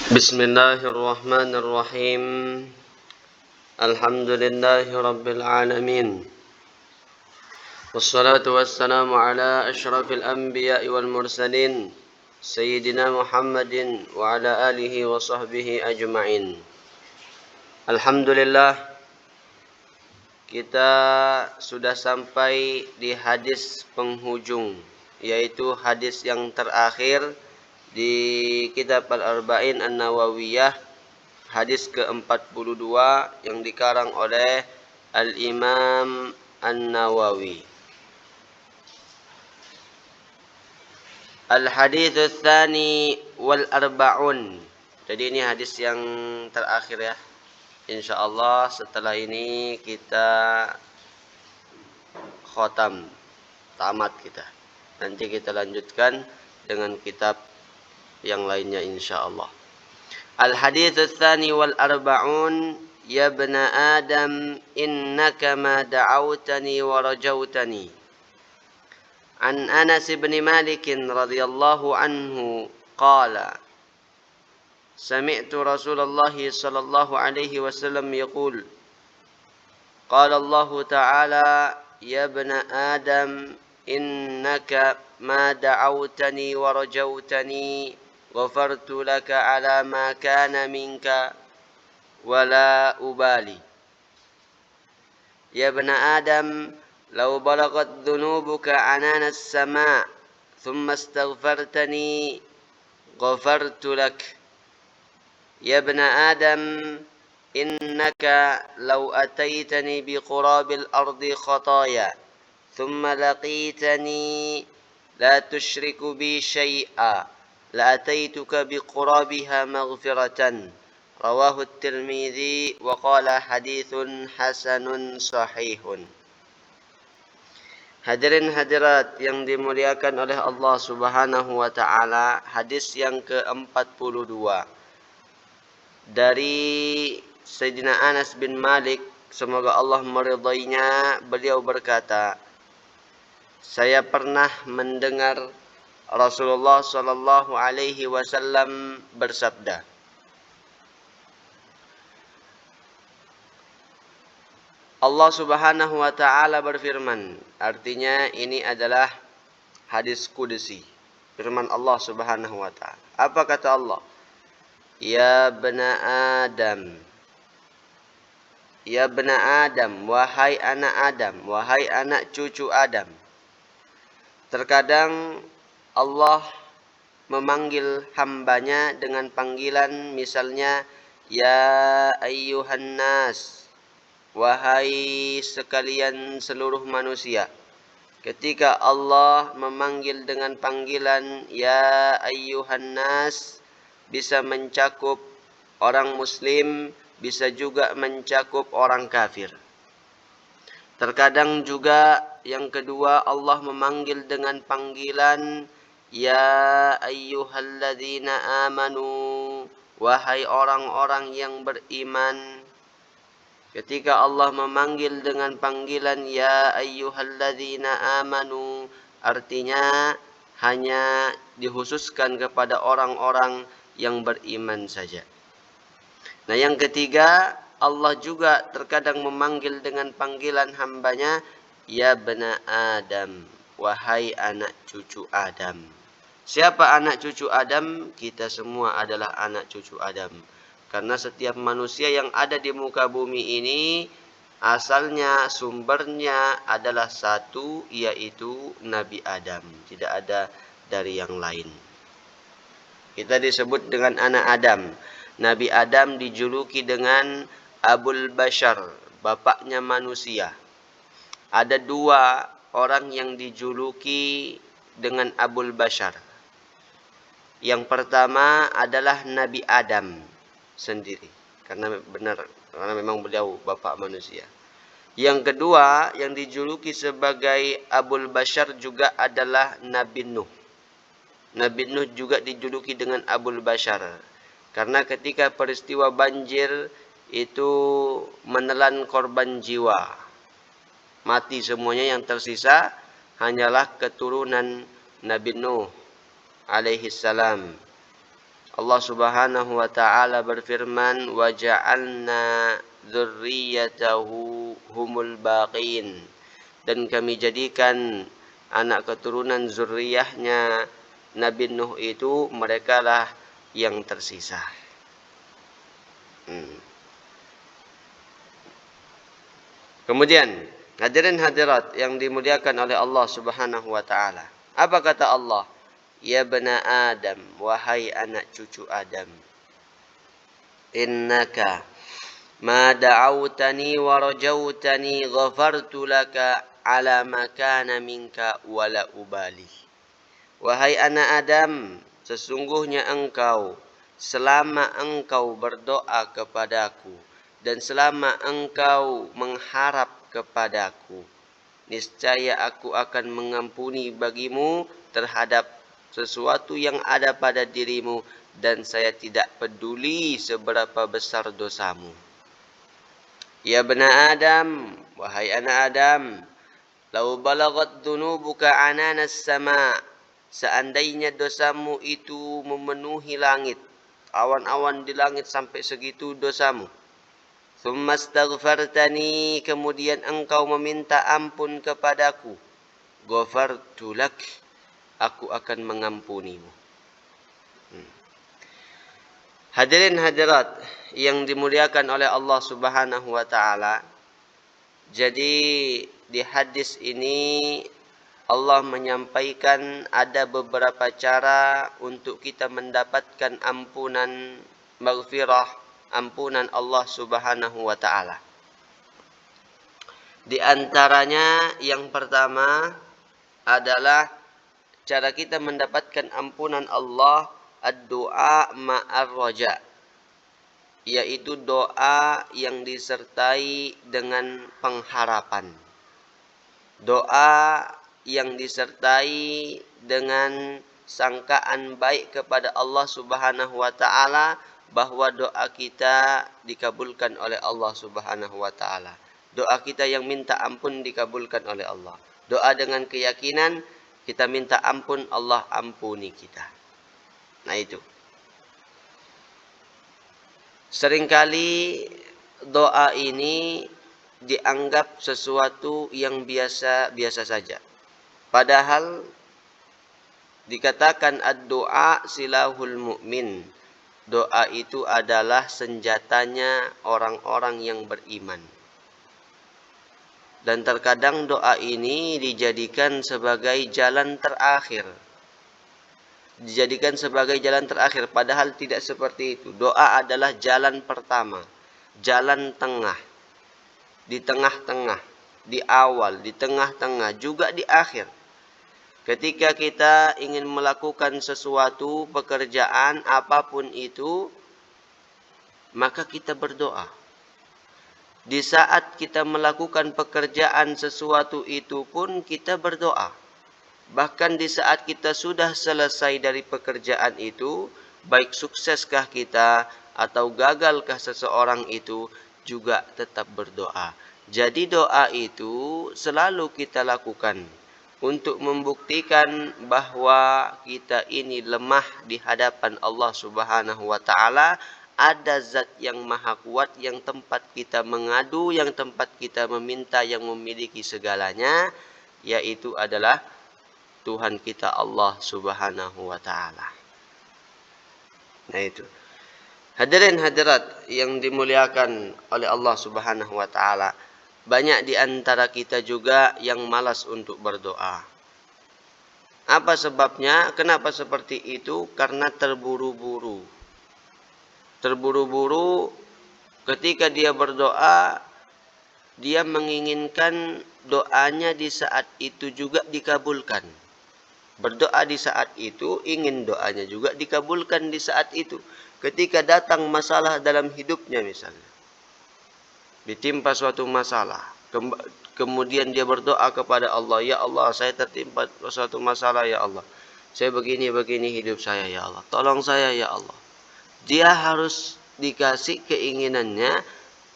Bismillahirrahmanirrahim. Alhamdulillahi rabbil alamin. Wassalatu wassalamu ala asyrafil anbiya'i wal mursalin Sayyidina Muhammadin wa ala alihi wa sahbihi ajma'in. Alhamdulillah, kita sudah sampai di hadis penghujung, yaitu hadis yang terakhir di kitab Al-Arba'in An-Nawawiyah, hadis ke-42 yang dikarang oleh Al-Imam An-Nawawi. Al-hadits tsani wal arba'un. Jadi ini hadis yang terakhir ya. Insyaallah setelah ini kita khotam, tamat kita. Nanti kita lanjutkan dengan kitab yang lainnya insyaallah. Al-hadits tsani wal arba'un. Ya ibna Adam, innaka ma da'awtani wa rajautani. An Anas bin Malik radhiyallahu anhu qala Sami'tu Rasulullah sallallahu alaihi wasallam yaqul Qala Allah ta'ala Ya ibna Adam, innaka ma da'awtani wa rajautani ghafartu laka ala ma kana minka wala ubali. Ya ibna Adam, law balagat dhunubuka anana as-sama' thumma astaghfartani ghafartu lak. Ya ibna Adam, innaka law ataitani biqurabil ardi khataya thumma laqitani la tushriku bi syai'a la ataituka biqurabiha maghfiratan. Rawahu At-Tirmidzi wa qala haditsun hasanun sahihun. Hadirin hadirat yang dimuliakan oleh Allah Subhanahu wa taala, hadis yang ke-42 dari Sayyidina Anas bin Malik, semoga Allah meridainya. Beliau berkata, saya pernah mendengar Rasulullah sallallahu alaihi wasallam bersabda, Allah Subhanahu wa taala berfirman, artinya ini adalah hadis qudsi, firman Allah Subhanahu wa taala. Apa kata Allah? Ya bena Adam, ya bena Adam, wahai anak Adam, wahai anak cucu Adam. Terkadang Allah memanggil hambanya dengan panggilan misalnya ya ayyuhan nas, wahai sekalian seluruh manusia. Ketika Allah memanggil dengan panggilan ya ayyuhan nas, bisa mencakup orang muslim, bisa juga mencakup orang kafir. Terkadang juga yang kedua, Allah memanggil dengan panggilan ya ayyuhalladzina amanu, wahai orang-orang yang beriman. Ketika Allah memanggil dengan panggilan ya ayyuhalladzina amanu, artinya hanya dikhususkan kepada orang-orang yang beriman saja. Nah, yang ketiga, Allah juga terkadang memanggil dengan panggilan hambanya ya bena Adam, wahai anak cucu Adam. Siapa anak cucu Adam? Kita semua adalah anak cucu Adam. Karena setiap manusia yang ada di muka bumi ini asalnya, sumbernya adalah satu, yaitu Nabi Adam. Tidak ada dari yang lain. Kita disebut dengan anak Adam. Nabi Adam dijuluki dengan Abul Bashar, bapaknya manusia. Ada dua orang yang dijuluki dengan Abul Bashar. Yang pertama adalah Nabi Adam sendiri, karena memang beliau bapak manusia. Yang kedua yang dijuluki sebagai Abul Bashar juga adalah Nabi Nuh. Nabi Nuh juga dijuluki dengan Abul Bashar. Karena ketika peristiwa banjir itu menelan korban jiwa. Mati semuanya, yang tersisa hanyalah keturunan Nabi Nuh alaihi salam. Allah Subhanahu wa taala berfirman, "Wa ja'alna dzurriyyatahu humul baqin." Dan kami jadikan anak keturunan zuriyahnya Nabi Nuh itu mereka lah yang tersisa. Kemudian hadirin hadirat yang dimuliakan oleh Allah Subhanahu wa taala. Apa kata Allah? Ya bani Adam, wahai anak cucu Adam. Innaka ma da'awtani wa rajautani ghafartu laka ala ma kana minka wala ubali. Wahai anak Adam, sesungguhnya engkau selama engkau berdoa kepadaku dan selama engkau mengharap kepadaku, niscaya aku akan mengampuni bagimu terhadap sesuatu yang ada pada dirimu dan saya tidak peduli seberapa besar dosamu. Ya bani Adam, wahai anak Adam, lau balagat dunubuka ananas sama, seandainya dosamu itu memenuhi langit, awan-awan di langit sampai segitu dosamu. Thumma astaghfartani, kemudian engkau meminta ampun kepadaku, ghafartu lak, aku akan mengampunimu. Hadirin hadirat yang dimuliakan oleh Allah Subhanahu wa taala. Jadi di hadis ini Allah menyampaikan ada beberapa cara untuk kita mendapatkan ampunan maghfirah, ampunan Allah Subhanahu wa taala. Di antaranya yang pertama adalah cara kita mendapatkan ampunan Allah, ad-du'a ma'ar raja, yaitu doa yang disertai dengan pengharapan. Doa yang disertai dengan sangkaan baik kepada Allah Subhanahu wa taala bahwa doa kita dikabulkan oleh Allah Subhanahu wa taala. Doa kita yang minta ampun dikabulkan oleh Allah. Doa dengan keyakinan kita minta ampun, Allah ampuni kita. Nah itu. Seringkali doa ini dianggap sesuatu yang biasa-biasa saja. Padahal dikatakan ad-du'a silahul mu'min. Doa itu adalah senjatanya orang-orang yang beriman. Dan terkadang doa ini dijadikan sebagai jalan terakhir. Padahal tidak seperti itu. Doa adalah jalan pertama, jalan tengah, di tengah-tengah, di awal, di tengah-tengah, juga di akhir. Ketika kita ingin melakukan sesuatu pekerjaan apapun itu, maka kita berdoa. Di saat kita melakukan pekerjaan sesuatu itu pun kita berdoa. Bahkan di saat kita sudah selesai dari pekerjaan itu, baik sukseskah kita atau gagalkah seseorang itu, juga tetap berdoa. Jadi doa itu selalu kita lakukan untuk membuktikan bahwa kita ini lemah di hadapan Allah Subhanahu wa taala. Ada zat yang maha kuat, yang tempat kita mengadu, yang tempat kita meminta, yang memiliki segalanya, yaitu adalah Tuhan kita Allah Subhanahu wa taala. Nah itu. Hadirin hadirat yang dimuliakan oleh Allah Subhanahu wa taala, banyak di antara kita juga yang malas untuk berdoa. Apa sebabnya? Kenapa seperti itu? Karena terburu-buru. Terburu-buru ketika dia berdoa, dia menginginkan doanya di saat itu juga dikabulkan. Berdoa di saat itu, ingin doanya juga dikabulkan di saat itu. Ketika datang masalah dalam hidupnya misalnya, ditimpa suatu masalah, kemudian dia berdoa kepada Allah, ya Allah, saya tertimpa suatu masalah, ya Allah, saya begini-begini hidup saya, ya Allah, tolong saya, ya Allah. Dia harus dikasih keinginannya,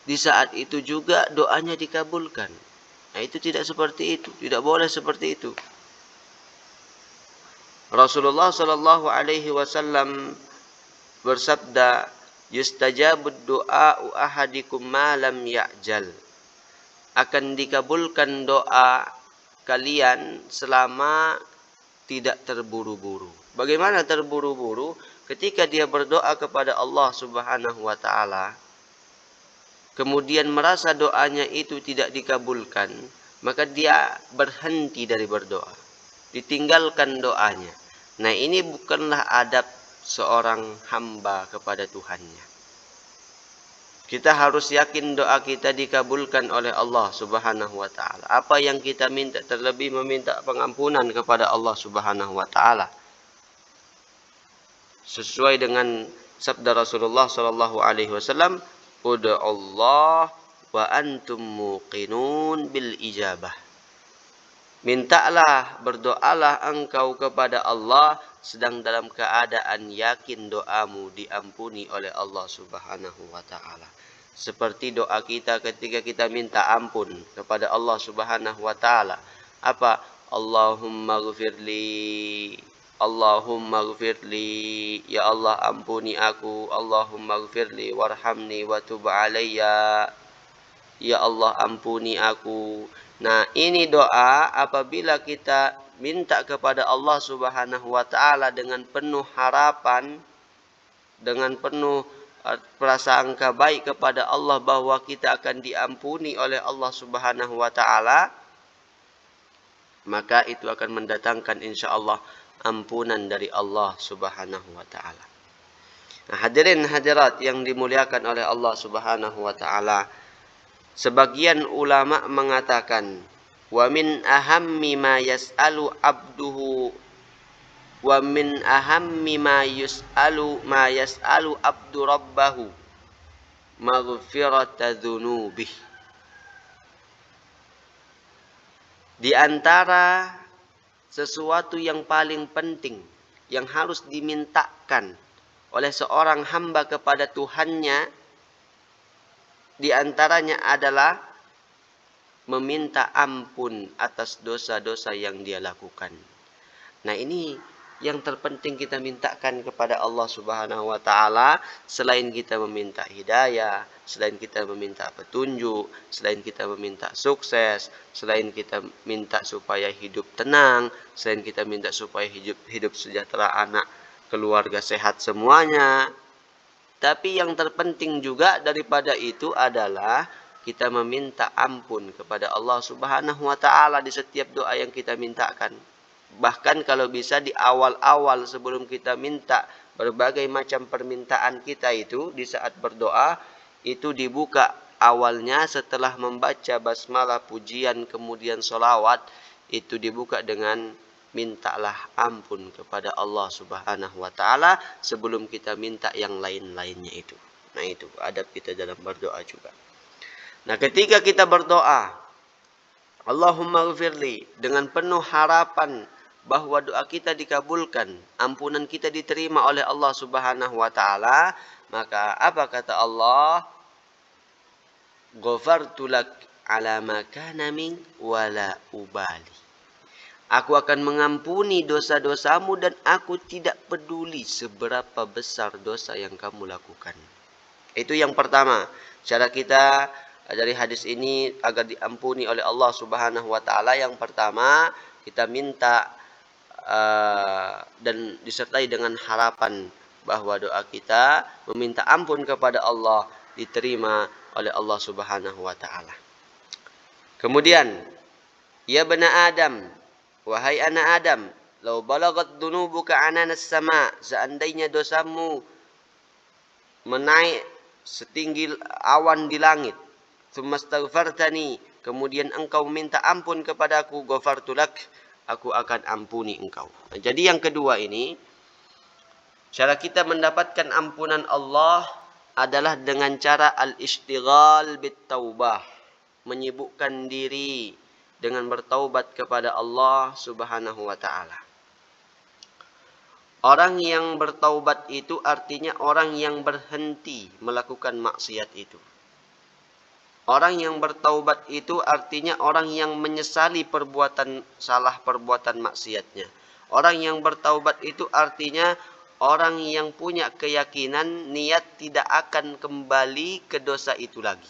di saat itu juga doanya dikabulkan. Nah itu tidak seperti itu, tidak boleh seperti itu. Rasulullah sallallahu alaihi wasallam bersabda, "Yustajabud du'a'u ahadikum ma lam ya'jal." Akan dikabulkan doa kalian selama tidak terburu-buru. Bagaimana terburu-buru? Ketika dia berdoa kepada Allah Subhanahu wa taala, kemudian merasa doanya itu tidak dikabulkan, maka dia berhenti dari berdoa, ditinggalkan doanya. Nah, ini bukanlah adab seorang hamba kepada Tuhannya. Kita harus yakin doa kita dikabulkan oleh Allah Subhanahu wa taala. Apa yang kita minta, terlebih meminta pengampunan kepada Allah Subhanahu wa taala. Sesuai dengan sabda Rasulullah sallallahu alaihi wasallam, "Ud'u Allah wa antum muqinun bil ijabah." Mintalah, berdoalah engkau kepada Allah sedang dalam keadaan yakin doamu diampuni oleh Allah Subhanahu wa taala. Seperti doa kita ketika kita minta ampun kepada Allah Subhanahu wa taala. Apa? Allahumma ghfirli, Allahumma ghfirli, ya Allah ampuni aku, Allahumma ghfirli warhamni wa tub alayya, ya Allah ampuni aku. Nah, ini doa apabila kita minta kepada Allah Subhanahu wa taala dengan penuh harapan, dengan penuh prasangka baik kepada Allah bahwa kita akan diampuni oleh Allah Subhanahu wa taala, maka itu akan mendatangkan insyaallah ampunan dari Allah Subhanahu wa taala. Nah, hadirin hadirat yang dimuliakan oleh Allah Subhanahu wa taala, sebagian ulama mengatakan, wa min ahammi ma yas'alu abduhu wa min ahammi ma yas'alu abdu rabbahu maghfirata dzunubih. Di antara sesuatu yang paling penting yang harus dimintakan oleh seorang hamba kepada Tuhannya, di antaranya adalah meminta ampun atas dosa-dosa yang dia lakukan. Nah, ini yang terpenting kita mintakan kepada Allah Subhanahu wa taala, selain kita meminta hidayah, selain kita meminta petunjuk, selain kita meminta sukses, selain kita minta supaya hidup tenang, selain kita minta supaya hidup sejahtera, anak, keluarga sehat semuanya. Tapi yang terpenting juga daripada itu adalah kita meminta ampun kepada Allah Subhanahu wa taala di setiap doa yang kita mintakan. Bahkan kalau bisa di awal-awal sebelum kita minta berbagai macam permintaan kita itu, di saat berdoa itu dibuka awalnya setelah membaca basmalah, pujian, kemudian sholawat, itu dibuka dengan mintalah ampun kepada Allah Subhanahu wa taala sebelum kita minta yang lain-lainnya itu. Nah, itu adab kita dalam berdoa juga. Nah, ketika kita berdoa Allahumma ghfirli dengan penuh harapan bahwa doa kita dikabulkan, ampunan kita diterima oleh Allah Subhanahu wa taala, maka apa kata Allah? Ghafartu lak ala ma kana min wala ubali. Aku akan mengampuni dosa-dosamu dan aku tidak peduli seberapa besar dosa yang kamu lakukan. Itu yang pertama. Cara kita dari hadis ini agar diampuni oleh Allah Subhanahu wa taala, yang pertama kita minta dan disertai dengan harapan bahwa doa kita meminta ampun kepada Allah diterima oleh Allah Subhanahu wa taala. Kemudian, ya bani Adam, wahai anak Adam, law balagat dunubuka ananas sama, seandainya dosamu menaik setinggi awan di langit, tsummastaghfartani, kemudian engkau minta ampun kepadaku, ghafartu lak, aku akan ampuni engkau. Nah, jadi yang kedua ini, cara kita mendapatkan ampunan Allah adalah dengan cara al-ishtighal bit-taubah, menyibukkan diri dengan bertaubat kepada Allah Subhanahu wa taala. Orang yang bertaubat itu artinya orang yang berhenti melakukan maksiat itu. Orang yang bertaubat itu artinya orang yang menyesali perbuatan salah, perbuatan maksiatnya. Orang yang bertaubat itu artinya orang yang punya keyakinan niat tidak akan kembali ke dosa itu lagi.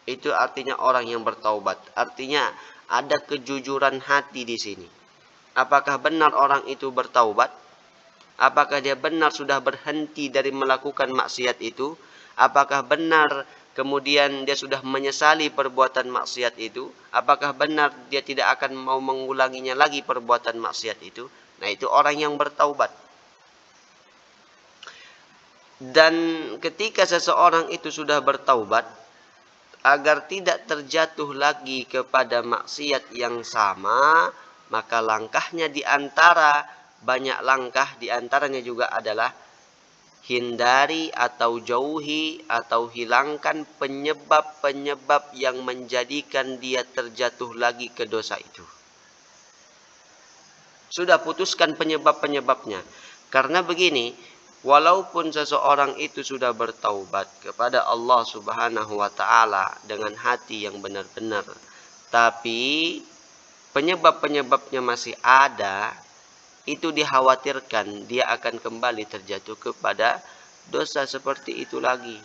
Itu artinya orang yang bertaubat. Artinya ada kejujuran hati di sini. Apakah benar orang itu bertaubat? Apakah dia benar sudah berhenti dari melakukan maksiat itu? Apakah benar kemudian dia sudah menyesali perbuatan maksiat itu? Apakah benar dia tidak akan mau mengulanginya lagi perbuatan maksiat itu? Nah, itu orang yang bertaubat. Dan ketika seseorang itu sudah bertaubat, agar tidak terjatuh lagi kepada maksiat yang sama, maka langkahnya di antara banyak langkah, di antaranya juga adalah hindari atau jauhi atau hilangkan penyebab-penyebab yang menjadikan dia terjatuh lagi ke dosa itu. Sudah putuskan penyebab-penyebabnya. Karena begini, walaupun seseorang itu sudah bertaubat kepada Allah Subhanahu wa taala dengan hati yang benar-benar, tapi penyebab-penyebabnya masih ada, itu dikhawatirkan dia akan kembali terjatuh kepada dosa seperti itu lagi.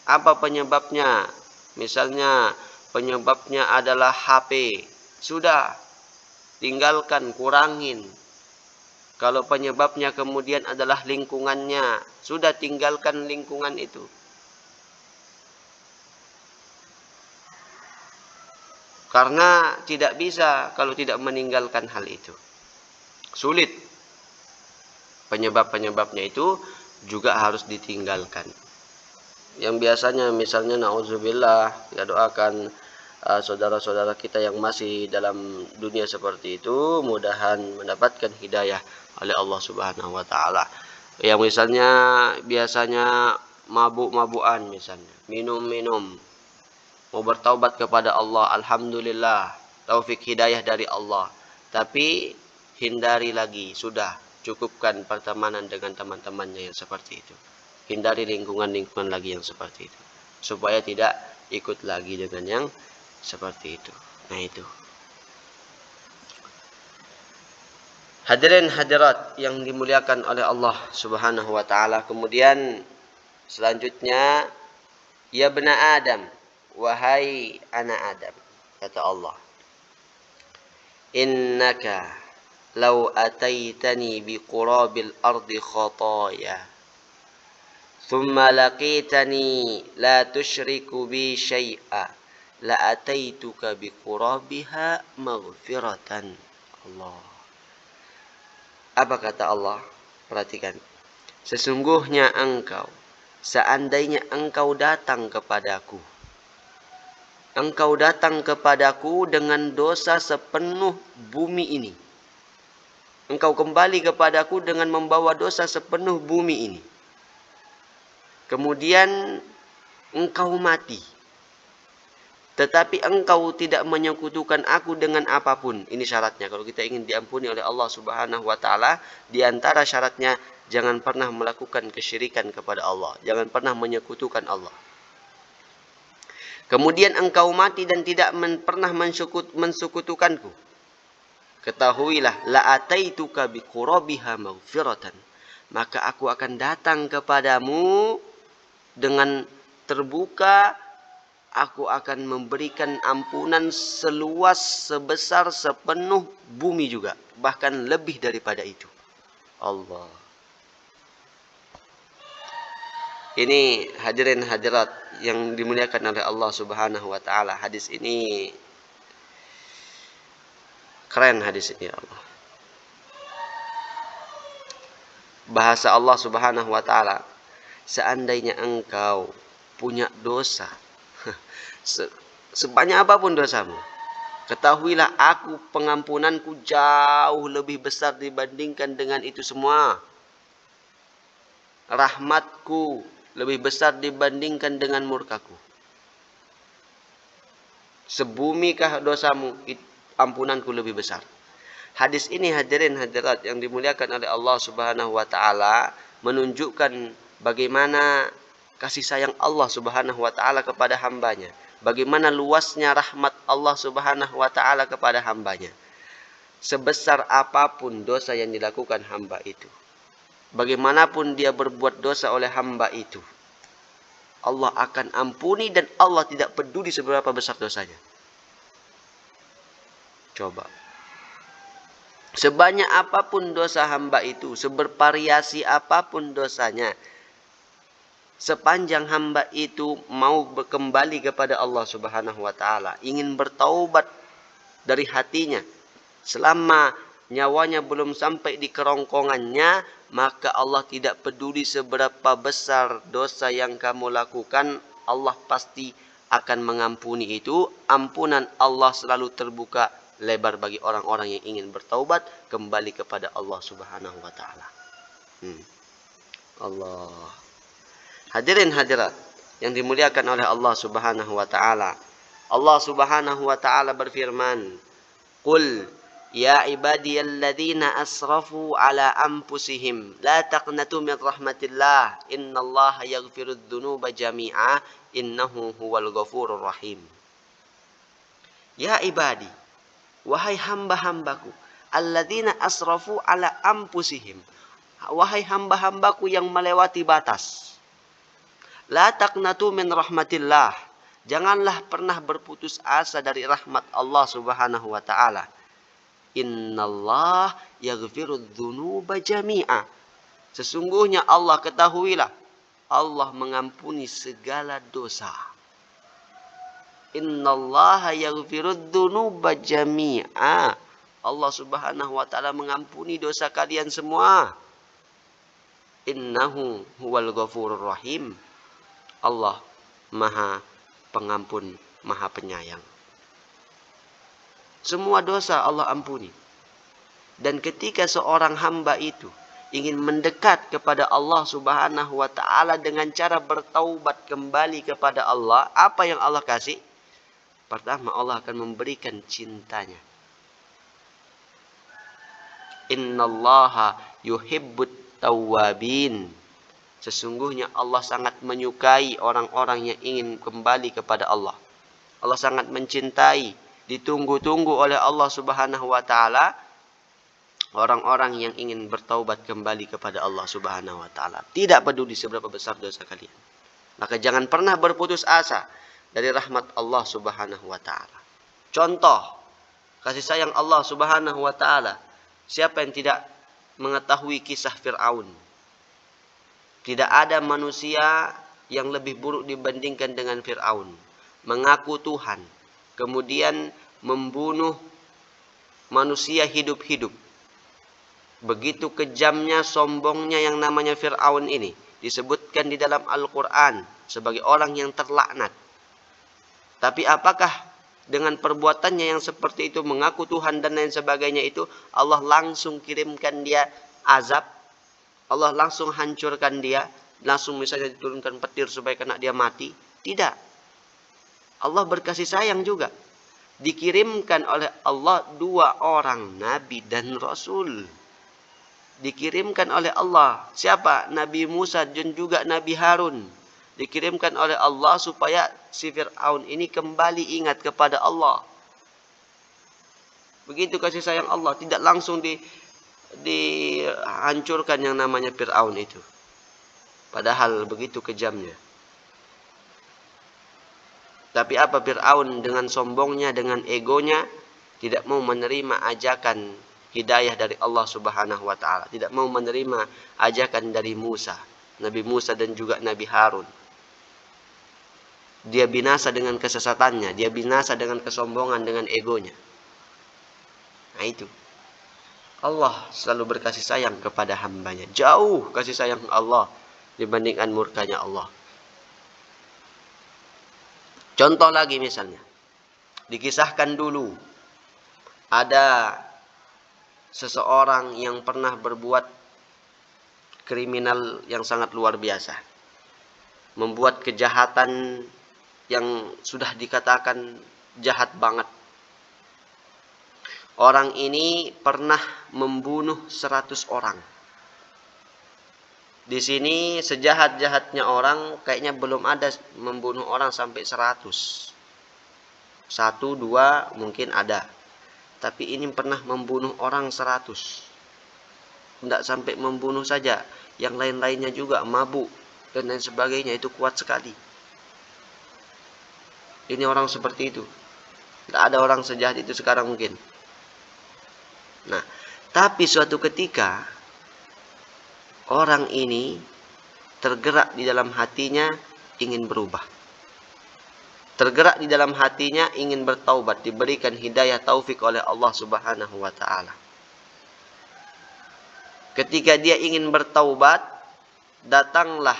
Apa penyebabnya? Misalnya penyebabnya adalah HP. Sudah, tinggalkan, kurangin. Kalau penyebabnya kemudian adalah lingkungannya, sudah tinggalkan lingkungan itu. Karena tidak bisa kalau tidak meninggalkan hal itu. Sulit. Penyebab-penyebabnya itu juga harus ditinggalkan. Yang biasanya misalnya na'udzubillah, kita doakan saudara-saudara kita yang masih dalam dunia seperti itu, mudahan mendapatkan hidayah oleh Allah Subhanahu wa taala. Yang misalnya biasanya mabuk-mabukan, misalnya minum-minum, mau bertaubat kepada Allah, alhamdulillah, taufik hidayah dari Allah. Tapi hindari lagi, sudah cukupkan pertemanan dengan teman-temannya yang seperti itu. Hindari lingkungan-lingkungan lagi yang seperti itu, supaya tidak ikut lagi dengan yang seperti itu. Nah, itu. Hadirin hadirat yang dimuliakan oleh Allah Subhanahu wa taala. Kemudian selanjutnya, ya bena Adam, wahai anak Adam, kata Allah, innaka law ataitani biqurabil ardi khataya thumma laqitani la tusyriku bi syai'a la ataituka biqurabiha maghfiratan. Allah. Apa kata Allah? Perhatikan. Sesungguhnya engkau, seandainya engkau datang kepadaku, engkau datang kepadaku dengan dosa sepenuh bumi ini. Engkau kembali kepadaku dengan membawa dosa sepenuh bumi ini. Kemudian engkau mati. Tetapi engkau tidak menyekutukan aku dengan apapun. Ini syaratnya. Kalau kita ingin diampuni oleh Allah Subhanahu wa taala, di antara syaratnya jangan pernah melakukan kesyirikan kepada Allah. Jangan pernah menyekutukan Allah. Kemudian engkau mati dan tidak pernah mensekutukanku. Ketahuilah, la ataituka biqurabiha maghfiratan. Maka aku akan datang kepadamu dengan terbuka, aku akan memberikan ampunan seluas, sebesar, sepenuh bumi juga. Bahkan lebih daripada itu. Allah. Ini hadirin hadirat yang dimuliakan oleh Allah Subhanahu wa taala. Hadis ini keren, hadis ini, Allah. Bahasa Allah Subhanahu wa taala, seandainya engkau punya dosa sebanyak apapun dosamu, ketahuilah aku pengampunanku jauh lebih besar dibandingkan dengan itu semua. Rahmatku lebih besar dibandingkan dengan murkaku. Sebumikah dosamu, ampunanku lebih besar. Hadis ini hadirin hadirat yang dimuliakan oleh Allah Subhanahu wa taala menunjukkan bagaimana kasih sayang Allah Subhanahu wa taala kepada hambanya. Bagaimana luasnya rahmat Allah Subhanahu wa taala kepada hambanya. sebesar apapun dosa yang dilakukan hamba itu. Bagaimanapun dia berbuat dosa oleh hamba itu, Allah akan ampuni dan Allah tidak peduli seberapa besar dosanya. Coba. Sebanyak apapun dosa hamba itu, sebervariasi apapun dosanya, sepanjang hamba itu mau kembali kepada Allah Subhanahu wa taala, ingin bertaubat dari hatinya, selama nyawanya belum sampai di kerongkongannya, maka Allah tidak peduli seberapa besar dosa yang kamu lakukan, Allah pasti akan mengampuni itu. Ampunan Allah selalu terbuka lebar bagi orang-orang yang ingin bertaubat kembali kepada Allah Subhanahu wa taala. Allah. Hadirin hadirat yang dimuliakan oleh Allah Subhanahu wa taala. Allah Subhanahu wa taala berfirman, "Qul ya ibadiyalladzina asrafu ala anfusihim la taqnatu min rahmatillah innallaha yaghfirudz dzunuba jami'a innahu huwal ghafurur rahim." Ya ibadi, wahai hamba-hambaku, alladzina asrafu ala anfusihim, wahai hamba-hambaku yang melewati batas. La taqnatu min rahmatillah. Janganlah pernah berputus asa dari rahmat Allah Subhanahu wa taala. Innallah yaghfirudz dzunuba jami'a. Sesungguhnya Allah, ketahuilah, Allah mengampuni segala dosa. Innallaha yaghfirudz dzunuba jami'a. Allah Subhanahu wa taala mengampuni dosa kalian semua. Innahu huwal ghafurur rahim. Allah Maha Pengampun, Maha Penyayang. Semua dosa Allah ampuni. Dan ketika seorang hamba itu ingin mendekat kepada Allah Subhanahu wa taala dengan cara bertaubat kembali kepada Allah, apa yang Allah kasih? Pertama, Allah akan memberikan cintanya. Innallaha yuhibbut tawwabin. Sesungguhnya Allah sangat menyukai orang-orang yang ingin kembali kepada Allah. Allah sangat mencintai, ditunggu-tunggu oleh Allah Subhanahu wa taala orang-orang yang ingin bertaubat kembali kepada Allah Subhanahu wa taala. Tidak peduli seberapa besar dosa kalian. Maka jangan pernah berputus asa dari rahmat Allah Subhanahu wa taala. Contoh kasih sayang Allah Subhanahu wa taala. Siapa yang tidak mengetahui kisah Fir'aun? Tidak ada manusia yang lebih buruk dibandingkan dengan Fir'aun. Mengaku Tuhan, kemudian membunuh manusia hidup-hidup. Begitu kejamnya, sombongnya yang namanya Fir'aun ini. Disebutkan di dalam Al-Quran sebagai orang yang terlaknat. Tapi apakah dengan perbuatannya yang seperti itu, mengaku Tuhan dan lain sebagainya itu, Allah langsung kirimkan dia azab? Allah langsung hancurkan dia, langsung misalnya diturunkan petir supaya kena dia mati? Tidak. Allah berkasih sayang juga. Dikirimkan oleh Allah 2 orang Nabi dan Rasul. Dikirimkan oleh Allah. Siapa? Nabi Musa dan juga Nabi Harun. Dikirimkan oleh Allah supaya si Fir'aun ini kembali ingat kepada Allah. Begitu kasih sayang Allah. Tidak langsung dihancurkan yang namanya Fir'aun itu. Padahal begitu kejamnya. Tapi apa Fir'aun dengan sombongnya, dengan egonya, tidak mau menerima ajakan hidayah dari Allah Subhanahu wa taala, tidak mau menerima ajakan dari Musa, Nabi Musa dan juga Nabi Harun. Dia binasa dengan kesesatannya, dia binasa dengan kesombongan, dengan egonya. Nah itu. Allah selalu berkasih sayang kepada hambanya. Jauh kasih sayang Allah dibandingkan murkanya Allah. Contoh lagi misalnya. Dikisahkan dulu. Ada seseorang yang pernah berbuat kriminal yang sangat luar biasa. Membuat kejahatan yang sudah dikatakan jahat banget. Orang ini pernah membunuh 100 orang. Di sini sejahat-jahatnya orang kayaknya belum ada membunuh orang sampai 100. 1, 2 mungkin ada. tapi ini pernah membunuh orang 100. Tidak sampai membunuh saja, yang lain-lainnya juga mabuk dan lain sebagainya, itu kuat sekali. Ini orang seperti itu. Tidak ada orang sejahat itu sekarang mungkin. Nah, tapi suatu ketika orang ini tergerak di dalam hatinya ingin berubah. Tergerak di dalam hatinya ingin bertaubat, diberikan hidayah taufik oleh Allah Subhanahu wa taala. Ketika dia ingin bertaubat, datanglah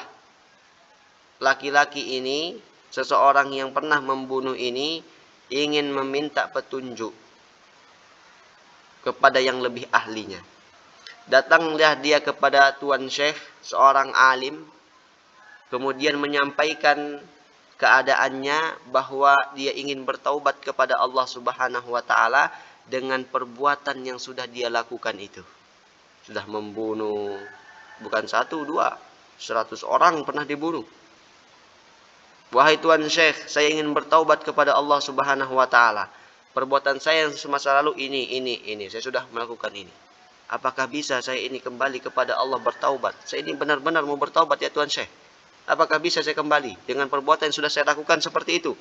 laki-laki ini, seseorang yang pernah membunuh ini, ingin meminta petunjuk kepada yang lebih ahlinya. Datanglah dia kepada Tuan Syekh, seorang alim, kemudian menyampaikan keadaannya bahwa dia ingin bertaubat kepada Allah Subhanahu wa taala dengan perbuatan yang sudah dia lakukan itu. Sudah membunuh bukan 1, 2, 100 orang pernah dibunuh. Wahai Tuan Syekh, saya ingin bertaubat kepada Allah Subhanahu wa taala. Perbuatan saya yang semasa lalu ini, saya sudah melakukan ini. Apakah bisa saya ini kembali kepada Allah bertaubat? Saya ini benar-benar mau bertaubat ya Tuan Syekh. Apakah bisa saya kembali dengan perbuatan yang sudah saya lakukan seperti itu?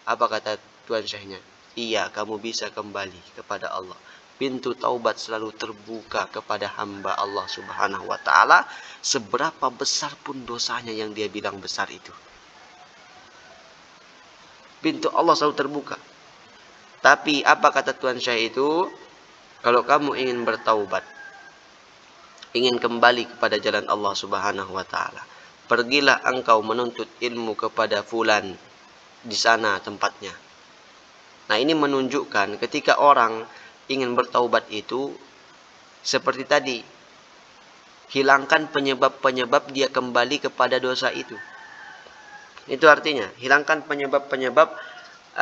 Apa kata Tuan Syekhnya? Iya, kamu bisa kembali kepada Allah. Pintu taubat selalu terbuka kepada hamba Allah Subhanahu wa taala, seberapa besar pun dosanya yang dia bilang besar itu. Pintu Allah selalu terbuka. Tapi apa kata Tuan Syekh itu? Kalau kamu ingin bertaubat, ingin kembali kepada jalan Allah Subhanahu wa taala, pergilah engkau menuntut ilmu kepada fulan, di sana tempatnya. Nah, ini menunjukkan ketika orang ingin bertaubat itu seperti tadi, hilangkan penyebab-penyebab dia kembali kepada dosa itu. Itu artinya hilangkan penyebab-penyebab,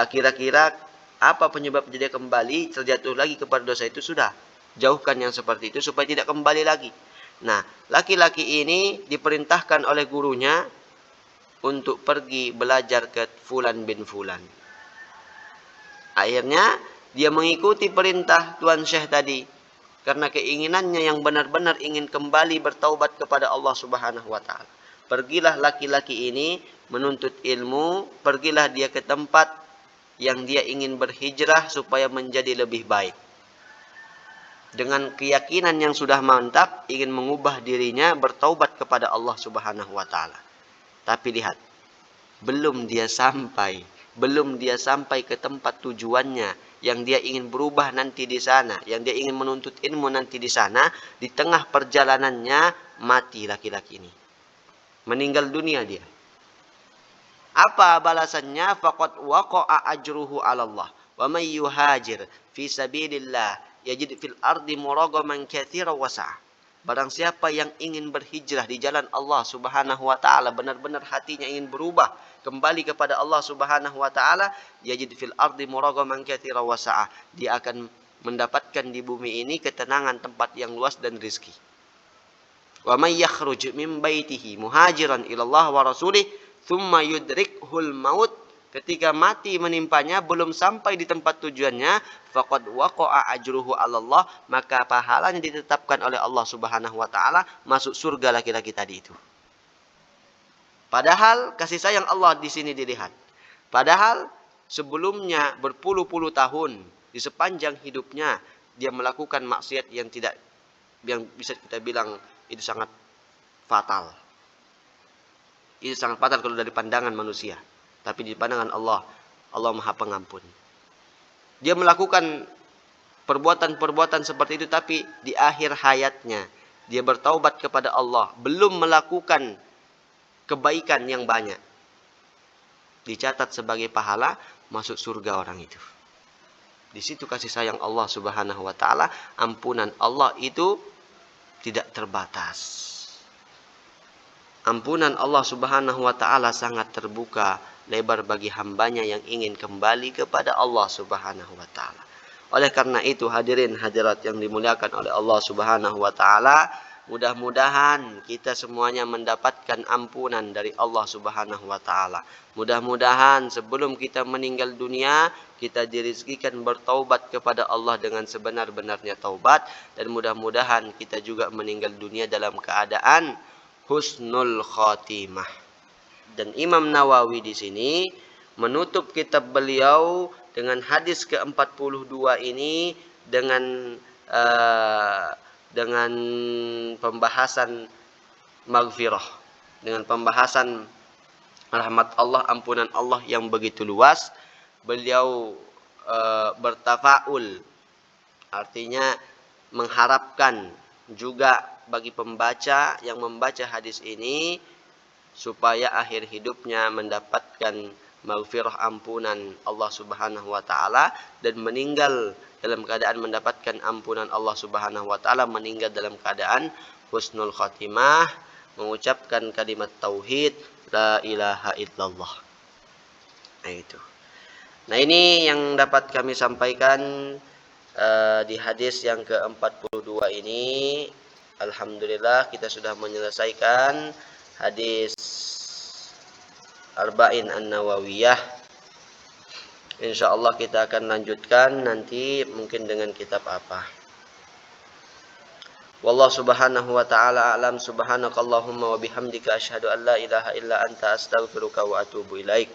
kira-kira apa penyebab dia kembali terjatuh lagi kepada dosa itu, sudah jauhkan yang seperti itu supaya tidak kembali lagi. Nah, laki-laki ini diperintahkan oleh gurunya untuk pergi belajar ke Fulan bin Fulan. Akhirnya dia mengikuti perintah Tuan Syekh tadi karena keinginannya yang benar-benar ingin kembali bertaubat kepada Allah Subhanahu wa taala. Pergilah laki-laki ini menuntut ilmu, pergilah dia ke tempat yang dia ingin berhijrah supaya menjadi lebih baik. Dengan keyakinan yang sudah mantap, ingin mengubah dirinya bertaubat kepada Allah Subhanahu wa taala. Tapi lihat, belum dia sampai ke tempat tujuannya yang dia ingin berubah nanti di sana, yang dia ingin menuntut ilmu nanti di sana, di tengah perjalanannya mati laki-laki ini. Meninggal dunia dia. Apa balasannya? Faqad waqa'a ajruhu 'ala Allah. Wa may yuhajir fi sabilillah yajid fil ardi muragaman katsiran wasa'. Barang siapa yang ingin berhijrah di jalan Allah Subhanahu wa taala, benar-benar hatinya ingin berubah kembali kepada Allah Subhanahu wa taala, yajid fil ardi muragaman katsiran wasa'. Dia akan mendapatkan di bumi ini ketenangan, tempat yang luas dan rezeki. Wa may yakhruj min baitihi muhajiran ila Allah wa rasulih thumma yudrikhul maut, ketika mati menimpanya belum sampai di tempat tujuannya, faqad waqa'a ajruhu 'ala Allah, maka pahalanya ditetapkan oleh Allah Subhanahu wa taala, masuk surga laki-laki tadi itu. Padahal kasih sayang Allah di sini dilihat. Padahal sebelumnya berpuluh-puluh tahun di sepanjang hidupnya dia melakukan maksiat yang bisa kita bilang itu sangat fatal. Itu sangat fatal kalau dari pandangan manusia. Tapi di pandangan Allah, Allah Maha Pengampun. Dia melakukan perbuatan-perbuatan seperti itu, tapi di akhir hayatnya dia bertaubat kepada Allah, belum melakukan kebaikan yang banyak, dicatat sebagai pahala, masuk surga orang itu. Di situ kasih sayang Allah Subhanahu wa taala, ampunan Allah itu tidak terbatas. Ampunan Allah Subhanahu wa taala sangat terbuka lebar bagi hambanya yang ingin kembali kepada Allah Subhanahu wa taala. Oleh karena itu, hadirin hadirat yang dimuliakan oleh Allah Subhanahu wa taala, mudah-mudahan kita semuanya mendapatkan ampunan dari Allah Subhanahu wa taala. Mudah-mudahan sebelum kita meninggal dunia, kita dirizkikan bertaubat kepada Allah dengan sebenar-benarnya taubat, dan mudah-mudahan kita juga meninggal dunia dalam keadaan husnul khatimah. Dan Imam Nawawi di sini menutup kitab beliau dengan hadis ke-42 ini dengan pembahasan maghfirah, dengan pembahasan rahmat Allah, ampunan Allah yang begitu luas. Beliau bertafaul, artinya mengharapkan juga bagi pembaca yang membaca hadis ini supaya akhir hidupnya mendapatkan maghfirah, ampunan Allah Subhanahu wa taala, dan meninggal dalam keadaan mendapatkan ampunan Allah Subhanahu wa taala, meninggal dalam keadaan husnul khatimah, mengucapkan kalimat tauhid la ilaha illallah. Nah itu. Nah ini yang dapat kami sampaikan di hadis yang ke-42 ini. Alhamdulillah kita sudah menyelesaikan hadis Arba'in An-Nawawiyah. Insyaallah kita akan lanjutkan nanti mungkin dengan kitab apa. Wallahu subhanahu wa ta'ala a'lam. Subhanakallahumma wa bihamdika asyhadu an la ilaha illa anta astaghfiruka wa atubu ilaik.